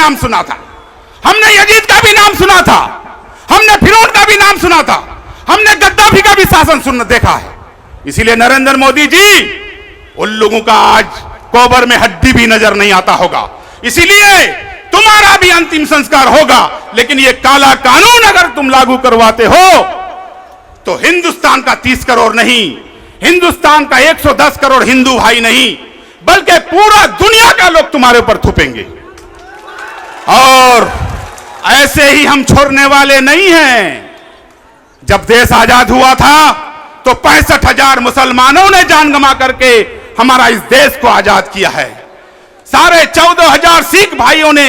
नाम सुना था, हमने यजीद का भी नाम सुना था, हमने फिरौन का भी नाम सुना था, हमने गद्दाफी का भी शासन देखा है। इसीलिए नरेंद्र मोदी जी, उन लोगों का आज कोबर में हड्डी भी नजर नहीं आता होगा। इसीलिए तुम्हारा भी अंतिम संस्कार होगा, लेकिन ये काला कानून अगर तुम लागू करवाते हो तो हिंदुस्तान का 30 करोड़ नहीं, हिंदुस्तान का 110 करोड़ हिंदू भाई नहीं, बल्कि पूरा दुनिया का लोग तुम्हारे ऊपर थूपेंगे। और ऐसे ही हम छोड़ने वाले नहीं हैं। जब देश आजाद हुआ था तो 65,000 मुसलमानों ने जान गंवा करके हमारा इस देश को आजाद किया है। साढ़े 14,000 सिख भाइयों ने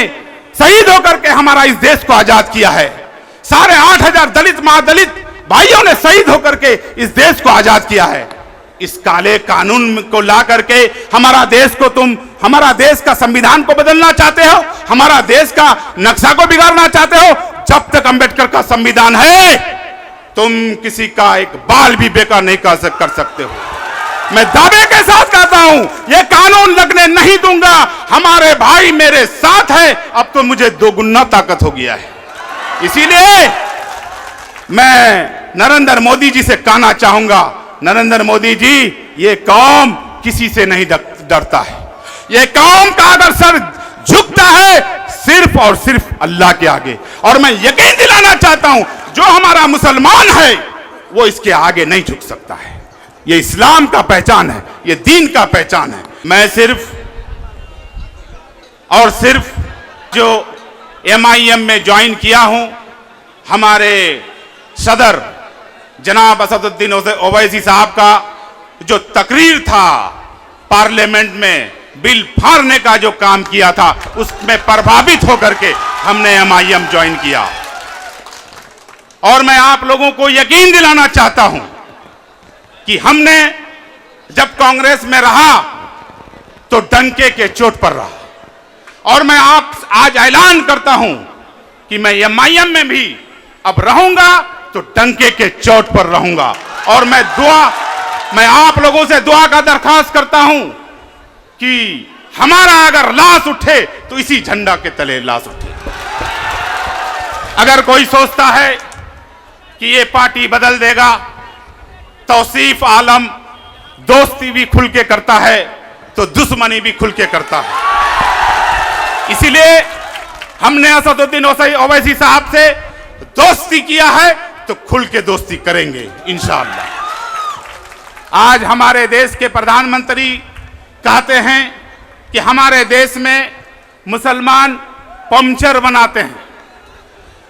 शहीद होकर के हमारा इस देश को आजाद किया है। साढ़े 8,000 दलित महादलित भाइयों ने शहीद होकर के इस देश को आजाद किया है। इस काले कानून को ला करके हमारा देश का संविधान को बदलना चाहते हो, हमारा देश का नक्शा को बिगाड़ना चाहते हो। जब तक अंबेडकर का संविधान है, तुम किसी का एक बाल भी बेकार नहीं कर सकते हो। मैं दावे के साथ कहता हूं, यह कानून लगने नहीं दूंगा। हमारे भाई मेरे साथ है, अब तो मुझे दोगुना ताकत हो गया है। इसीलिए मैं नरेंद्र मोदी जी से कहना चाहूंगा, नरेंद्र मोदी जी, ये कौम किसी से नहीं डरता है। ये कौम का अगर सर झुकता है सिर्फ और सिर्फ अल्लाह के आगे। और मैं यकीन दिलाना चाहता हूं, जो हमारा मुसलमान है वो इसके आगे नहीं झुक सकता है। ये इस्लाम का पहचान है, ये दीन का पहचान है। मैं सिर्फ और सिर्फ जो MIM में ज्वाइन किया हूं, हमारे सदर जनाब असदुद्दीन ओवैसी साहब का जो तकरीर था पार्लियामेंट में, बिल फाड़ने का जो काम किया था, उसमें प्रभावित होकर के हमने MIM ज्वाइन किया। और मैं आप लोगों को यकीन दिलाना चाहता हूं कि हमने जब कांग्रेस में रहा तो डंके के चोट पर रहा, और मैं आज ऐलान करता हूं कि मैं MIM में भी अब रहूंगा तो डंके के चोट पर रहूंगा। और मैं आप लोगों से दुआ का दरखास्त करता हूं कि हमारा अगर लाश उठे तो इसी झंडा के तले लाश उठे। अगर कोई सोचता है कि ये पार्टी बदल देगा, तौसीफ आलम दोस्ती भी खुल के करता है तो दुश्मनी भी खुल के करता है। इसीलिए हमने असदुद्दीन ओवैसी साहब से दोस्ती किया है तो खुल के दोस्ती करेंगे इंशाअल्लाह। आज हमारे देश के प्रधानमंत्री कहते हैं कि हमारे देश में मुसलमान पंचर बनाते हैं।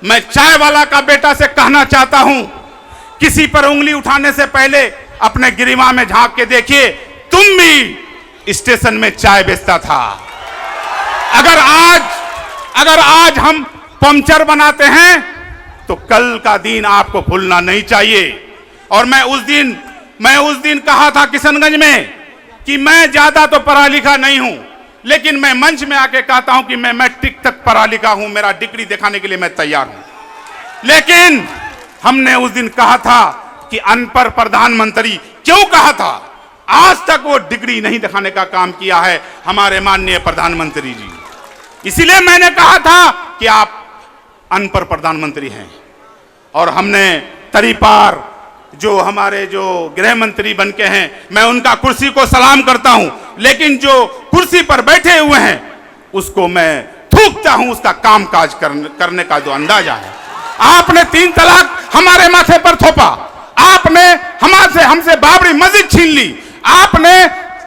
मैं चाय वाला का बेटा से कहना चाहता हूं, किसी पर उंगली उठाने से पहले अपने गिरिमा में झांक के देखिए, तुम भी स्टेशन में चाय बेचता था। अगर आज हम पंचर बनाते हैं तो कल का दिन आपको भूलना नहीं चाहिए। और मैं उस दिन कहा था किशनगंज में कि मैं ज्यादा तो पढ़ा लिखा नहीं हूं, लेकिन मैं मंच में आके कहता हूं कि मैं मैट्रिक तक पढ़ा लिखा हूं, मेरा डिग्री दिखाने के लिए मैं तैयार हूं। लेकिन हमने उस दिन कहा था कि अनपढ़ प्रधानमंत्री, क्यों कहा था? आज तक वो डिग्री नहीं दिखाने का काम किया है हमारे माननीय प्रधानमंत्री जी। इसीलिए मैंने कहा था कि आप अनपढ़ प्रधानमंत्री हैं। और हमने तरीपार जो हमारे जो गृह मंत्री बन के हैं, मैं उनका कुर्सी को सलाम करता हूं, लेकिन जो कुर्सी पर बैठे हुए हैं उसको मैं थूकता हूं, उसका कामकाज करने का जो अंदाजा है। आपने 3 तलाक हमारे माथे पर थोपा, आपने हमसे बाबरी मस्जिद छीन ली, आपने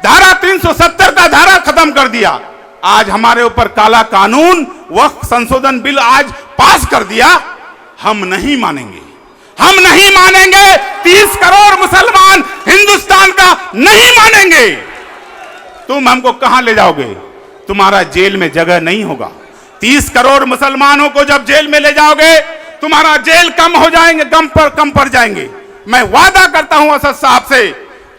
धारा 370 का धारा खत्म कर दिया। आज हमारे ऊपर काला कानून वक्फ संशोधन बिल आज पास कर दिया। हम नहीं मानेंगे, हम नहीं मानेंगे। 30 करोड़ मुसलमान हिंदुस्तान का नहीं मानेंगे। तुम हमको कहां ले जाओगे? तुम्हारा जेल में जगह नहीं होगा। 30 करोड़ मुसलमानों को जब जेल में ले जाओगे, तुम्हारा जेल कम हो जाएंगे, कम पड़ जाएंगे। मैं वादा करता हूं असद साहब से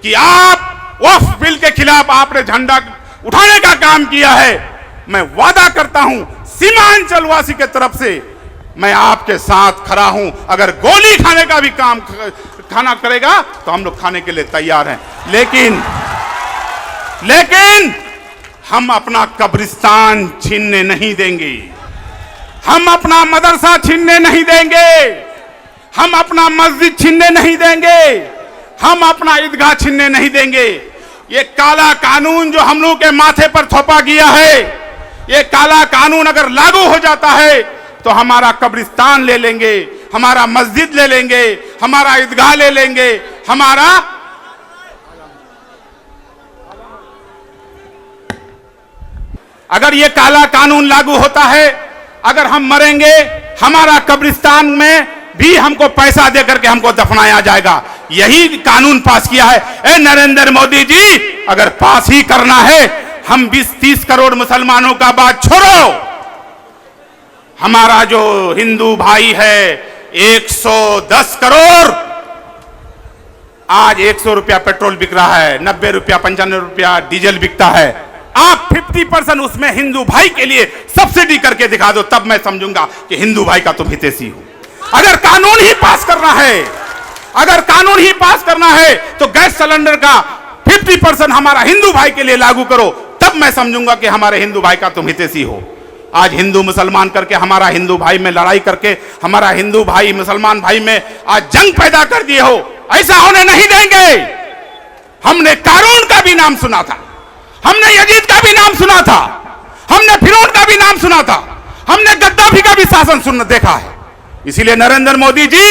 कि आप वक्फ बिल के खिलाफ आपने झंडा उठाने का काम किया है। मैं वादा करता हूं सीमांचल वासी के तरफ से मैं आपके साथ खड़ा हूं। अगर गोली खाने का भी काम खाना करेगा तो हम लोग खाने के लिए तैयार हैं, लेकिन हम अपना कब्रिस्तान छीनने नहीं देंगे। हम अपना मदरसा छीनने नहीं देंगे, हम अपना मस्जिद छीनने नहीं देंगे, हम अपना ईदगाह छीनने नहीं देंगे। ये काला कानून जो हम लोगों के माथे पर थोपा गया है, ये काला कानून अगर लागू हो जाता है तो हमारा कब्रिस्तान ले लेंगे, हमारा मस्जिद ले लेंगे, हमारा ईदगाह ले लेंगे, हमारा अगर ये काला कानून लागू होता है, अगर हम मरेंगे हमारा कब्रिस्तान में भी हमको पैसा देकर के हमको दफनाया जाएगा। यही कानून पास किया है। ए नरेंद्र मोदी जी, अगर पास ही करना है, हम 20-30 करोड़ मुसलमानों का बात छोड़ो, हमारा जो हिंदू भाई है 110 करोड़, आज 100 रुपया पेट्रोल बिक रहा है, 90 रुपया 95 रुपया डीजल बिकता है। आप 50% उसमें हिंदू भाई के लिए सब्सिडी करके दिखा दो, तब मैं समझूंगा कि हिंदू भाई का तुम हितैषी हो। अगर कानून ही पास करना है, अगर कानून ही पास करना है तो गैस सिलेंडर का 50% हमारा हिंदू भाई के लिए लागू करो, तब मैं समझूंगा कि हमारे हिंदू भाई का तुम हितैषी हो। आज हिंदू मुसलमान करके, हमारा हिंदू भाई में लड़ाई करके, हमारा हिंदू भाई मुसलमान भाई में आज जंग पैदा कर दिए हो, ऐसा होने नहीं देंगे। हमने कारून का भी नाम सुना था, हमने यजीद का भी नाम सुना था, हमने फिरौन का भी नाम सुना था, हमने गद्दाफी का भी शासन सुन देखा है। इसीलिए नरेंद्र मोदी जी,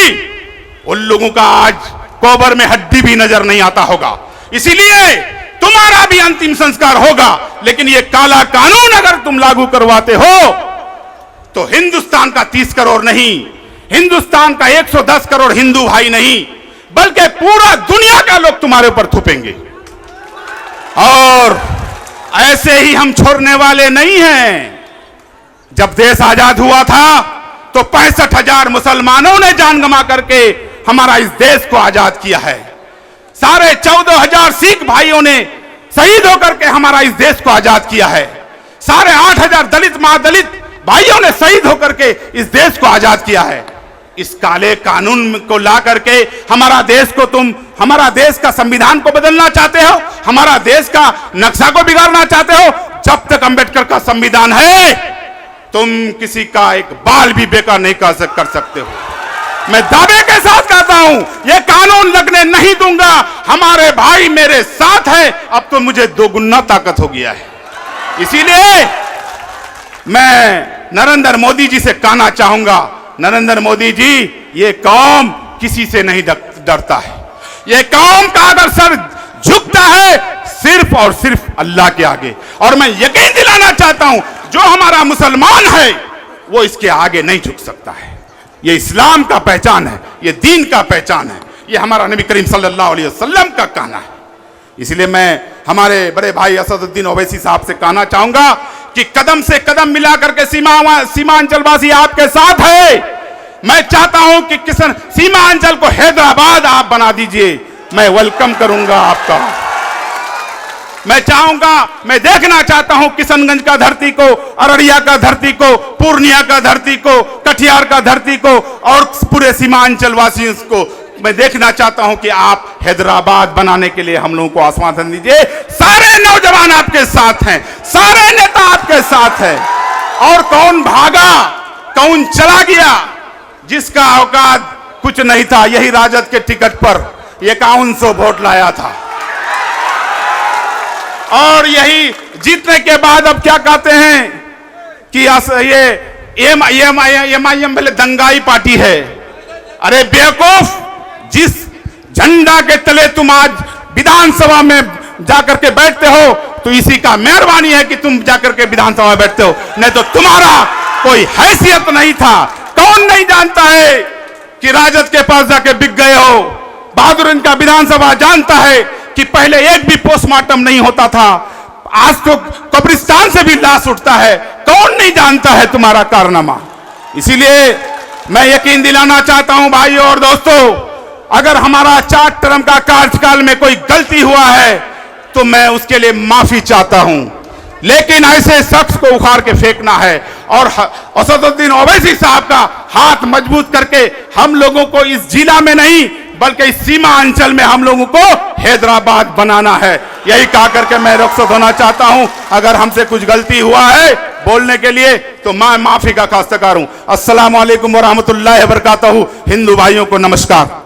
उन लोगों का आज कोबर में हड्डी भी नजर नहीं आता होगा, इसीलिए तुम्हारा भी अंतिम संस्कार होगा। लेकिन ये काला कानून अगर तुम लागू करवाते हो तो हिंदुस्तान का 30 करोड़ नहीं, हिंदुस्तान का 110 करोड़ हिंदू भाई नहीं, बल्कि पूरा दुनिया का लोग तुम्हारे ऊपर थूपेंगे। और ऐसे ही हम छोड़ने वाले नहीं हैं। जब देश आजाद हुआ था तो 65,000 मुसलमानों ने जान गंवा करके हमारा इस देश को आजाद किया है। साढ़े 14,000 सिख भाइयों ने शहीद होकर के हमारा इस देश को आजाद किया है। साढ़े 8,000 दलित महादलित भाइयों ने शहीद होकर के इस देश को आजाद किया है। इस काले कानून को ला करके हमारा देश को तुम, हमारा देश का संविधान को बदलना चाहते हो, हमारा देश का नक्शा को बिगाड़ना चाहते हो। जब तक अंबेडकर का संविधान है, तुम किसी का एक बाल भी बेकार नहीं कर सकते हो। मैं दावे के साथ कहता हूं, यह कानून लगने नहीं दूंगा। हमारे भाई मेरे साथ है, अब तो मुझे दोगुना ताकत हो गया है। इसीलिए मैं नरेंद्र मोदी जी से कहना चाहूंगा, नरेंद्र मोदी जी, ये कौम किसी से नहीं डरता है। ये कौम का अगर सर झुकता है सिर्फ और सिर्फ अल्लाह के आगे। और मैं यकीन दिलाना चाहता हूं, जो हमारा मुसलमान है वो इसके आगे नहीं झुक सकता है। ये इस्लाम का पहचान है, ये दीन का पहचान है, ये हमारा नबी करीम सल्लल्लाहु अलैहि वसल्लम का कहना है। इसलिए मैं हमारे बड़े भाई असदुद्दीन ओवैसी साहब से कहना चाहूंगा कि कदम से कदम मिला करके सीमांचलवासी आपके साथ है। मैं चाहता हूं कि किसान सीमांचल को हैदराबाद आप बना दीजिए, मैं वेलकम करूंगा आपका। मैं चाहूंगा, मैं देखना चाहता हूं किशनगंज का धरती को, अररिया का धरती को, पूर्णिया का धरती को, कटिहार का धरती को और पूरे सीमांचल वासियों को मैं देखना चाहता हूं कि आप हैदराबाद बनाने के लिए हम लोगों को आश्वासन दीजिए। सारे नौजवान आपके साथ हैं, सारे नेता आपके साथ हैं। और कौन भागा, कौन चला गया, जिसका औकात कुछ नहीं था, यही राजद के टिकट पर 5100 वोट लाया था। और यही जीतने के बाद अब क्या कहते हैं कि ये एमआईएम पहले दंगाई पार्टी है। अरे बेवकूफ, जिस झंडा के तले तुम आज विधानसभा में जाकर के बैठते हो तो इसी का मेहरबानी है कि तुम जाकर के विधानसभा में बैठते हो, नहीं तो तुम्हारा कोई हैसियत नहीं था। कौन नहीं जानता है कि राजद के पास जाके बिक गए हो। बहादुर इनका विधानसभा जानता है कि पहले एक भी पोस्टमार्टम नहीं होता था, आज तो कब्रिस्तान से भी लाश उठता है। कौन नहीं जानता है तुम्हारा कारनामा। इसीलिए मैं यकीन दिलाना चाहता हूं भाइयों और दोस्तों, अगर हमारा 4 टर्म का कार्यकाल में कोई गलती हुआ है तो मैं उसके लिए माफी चाहता हूं, लेकिन ऐसे शख्स को उखाड़ के फेंकना है। और असदुद्दीन ओवैसी साहब का हाथ मजबूत करके हम लोगों को इस जिला में नहीं, बल्कि इस सीमा अंचल में हम लोगों को हैदराबाद बनाना है। यही कहा करके मैं रुखसत होना चाहता हूं। अगर हमसे कुछ गलती हुआ है बोलने के लिए तो मैं माफी का खास्तकार हूं। अस्सलाम वालेकुम व रहमतुल्लाहि व बरकातहू। हिंदू भाइयों को नमस्कार।